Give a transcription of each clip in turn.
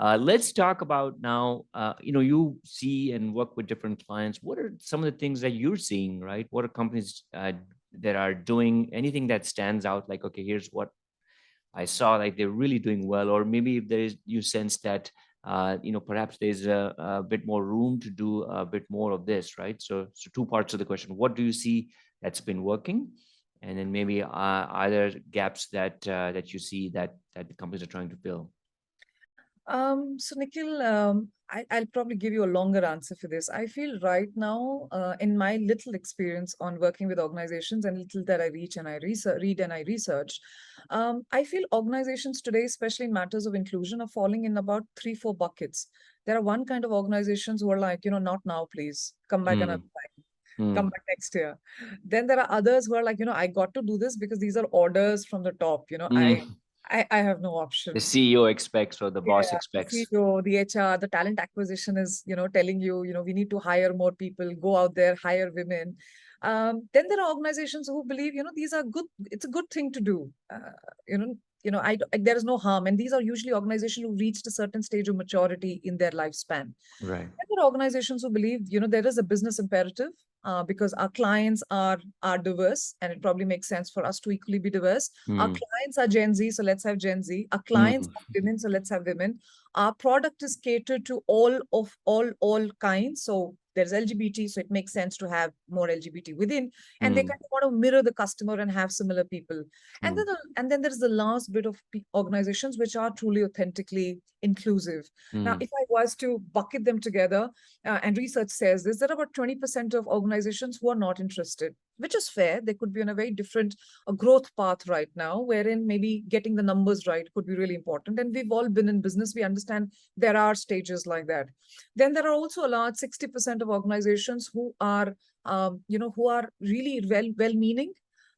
Let's talk about now, you see and work with different clients. What are some of the things that you're seeing, right? What are companies that are doing? Anything that stands out, like, okay, here's what I saw, like they're really doing well, or maybe if there is, you sense that, perhaps there's a bit more room to do a bit more of this, right? So two parts of the question: what do you see that's been working, and then maybe other gaps that you see that the companies are trying to fill. So Nikhil, I'll probably give you a longer answer for this. I feel right now, in my little experience on working with organizations and little that I read and I research, I feel organizations today, especially in matters of inclusion, are falling in about 3, 4 buckets. There are one kind of organizations who are like, not now, please, come back another Mm, time, come mm, back next year. Then there are others who are like, I got to do this because these are orders from the top. mm. I have no The option. CEO expects, or the boss Yeah, the expects. CEO, the HR, the talent acquisition is, telling you, we need to hire more people, go out there, hire women. Then there are organizations who believe, these are good. It's a good thing to do. There is no harm, and these are usually organizations who reached a certain stage of maturity in their lifespan. Right. And there are organizations who believe, there is a business imperative because our clients are diverse, and it probably makes sense for us to equally be diverse. Our Mm, clients are Gen Z, so let's have Gen Z. Our clients mm, are women, so let's have women. Our product is catered to all kinds. So there's LGBT, so it makes sense to have more LGBT within, and they mm, kind of want to mirror the customer and have similar people. And mm, then there's the last bit of organizations which are truly authentically inclusive. Now, mm. if I was to bucket them together, and research says this, there are about 20% of organizations who are not interested, which is fair. They could be on a very different growth path right now, wherein maybe getting the numbers right could be really important. And we've all been in business. We understand there are stages like that. Then there are also a large 60% of organizations who are really well-meaning,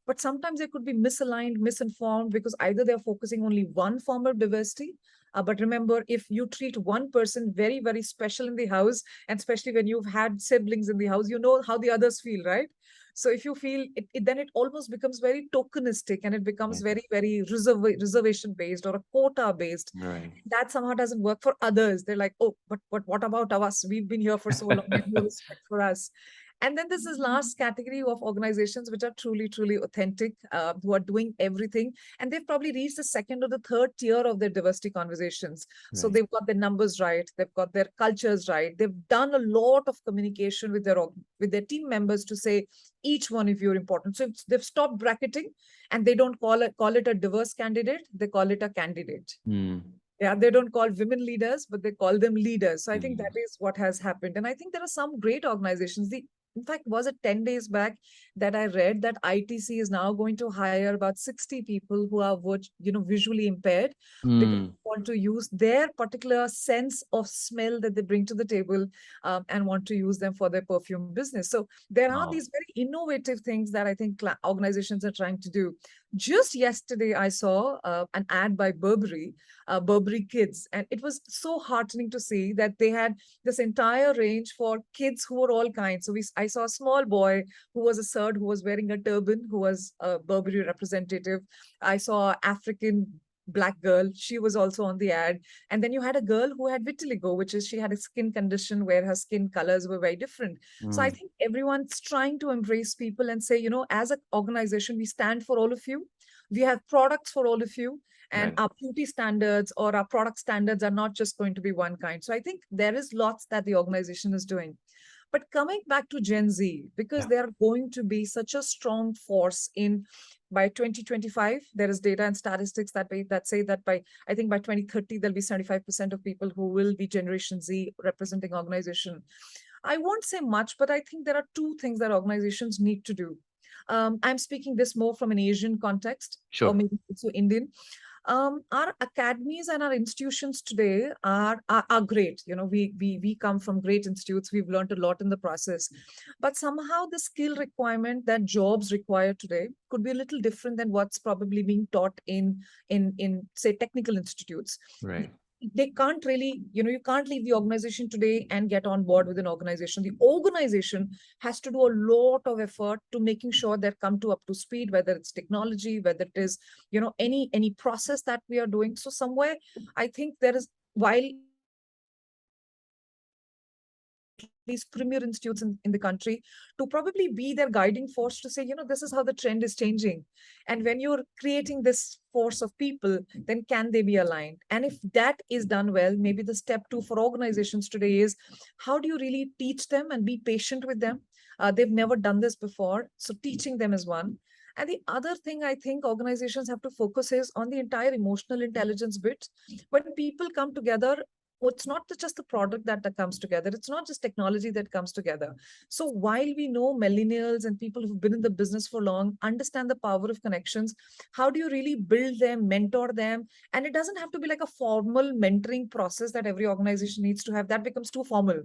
but sometimes they could be misaligned, misinformed, because either they're focusing only one form of diversity. But remember, if you treat one person very, very special in the house, and especially when you've had siblings in the house, you know how the others feel, right? So if you feel it, then it almost becomes very tokenistic, and it becomes Yeah. very, very reservation based or a quota based. Right. That somehow doesn't work for others. They're like, oh, but what about us? We've been here for so long. We have no respect for us. And then there's this last category of organizations which are truly, truly authentic, who are doing everything. And they've probably reached the second or the third tier of their diversity conversations. So Right. they've got their numbers right, they've got their cultures right, they've done a lot of communication with their team members to say each one of you are important. So they've stopped bracketing, and they don't call it a diverse candidate, they call it a candidate. Mm, Yeah, they don't call women leaders, but they call them leaders. So I think that mm. is what has happened. And I think there are some great organizations. In fact, was it 10 days back that I read that ITC is now going to hire about 60 people who are, visually impaired, because Mm. they want to use their particular sense of smell that they bring to the table, and want to use them for their perfume business. So there are Wow. these very innovative things that I think organizations are trying to do. Just yesterday, I saw an ad by Burberry Kids. And it was so heartening to see that they had this entire range for kids who were all kinds. So I saw a small boy who was a Surd, who was wearing a turban, who was a Burberry representative. I saw African black girl, she was also on the ad. And then you had a girl who had vitiligo, which is she had a skin condition where her skin colors were very different. So I Mm. think everyone's trying to embrace people and say, as an organization, we stand for all of you. We have products for all of you, and Right. our beauty standards or our product standards are not just going to be one kind. So I think there is lots that the organization is doing. But coming back to Gen Z, because Yeah. they are going to be such a strong force in by 2025, there is data and statistics that say that by I think by 2030 there'll be 75% of people who will be Generation Z representing organization. I won't say much, but I think there are two things that organizations need to do. I'm speaking this more from an Asian context, or Sure. maybe also Indian. Our academies and our institutions today are great. We come from great institutes. We've learned a lot in the process, but somehow the skill requirement that jobs require today could be a little different than what's probably being taught in say technical institutes. Right. They can't really, you can't leave the organization today and get on board with an organization. The organization has to do a lot of effort to making sure they're come to up to speed, whether it's technology, whether it is, any process that we are doing. So somewhere I think there is, while these premier institutes in the country to probably be their guiding force to say, this is how the trend is changing. And when you're creating this force of people, then can they be aligned? And if that is done well, maybe the step two for organizations today is how do you really teach them and be patient with them? They've never done this before. So teaching them is one. And the other thing I think organizations have to focus is on the entire emotional intelligence bit. When people come together, it's not just the product that comes together. It's not just technology that comes together. So while we know millennials and people who've been in the business for long understand the power of connections, how do you really build them, mentor them? And it doesn't have to be like a formal mentoring process that every organization needs to have. That becomes too formal.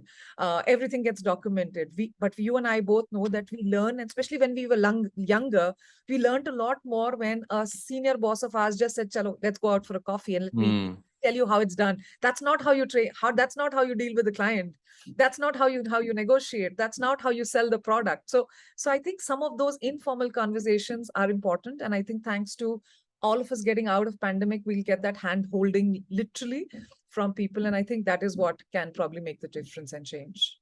Everything gets documented. But you and I both know that we learn, and especially when we were younger, we learned a lot more when a senior boss of ours just said, "Chalo, let's go out for a coffee and let me Hmm. tell you how it's done." That's not how you train. That's not how you deal with the client. That's not how you negotiate. That's not how you sell the product. So I think some of those informal conversations are important, and I think thanks to all of us getting out of pandemic, we'll get that hand holding literally from people, and I think that is what can probably make the difference and change.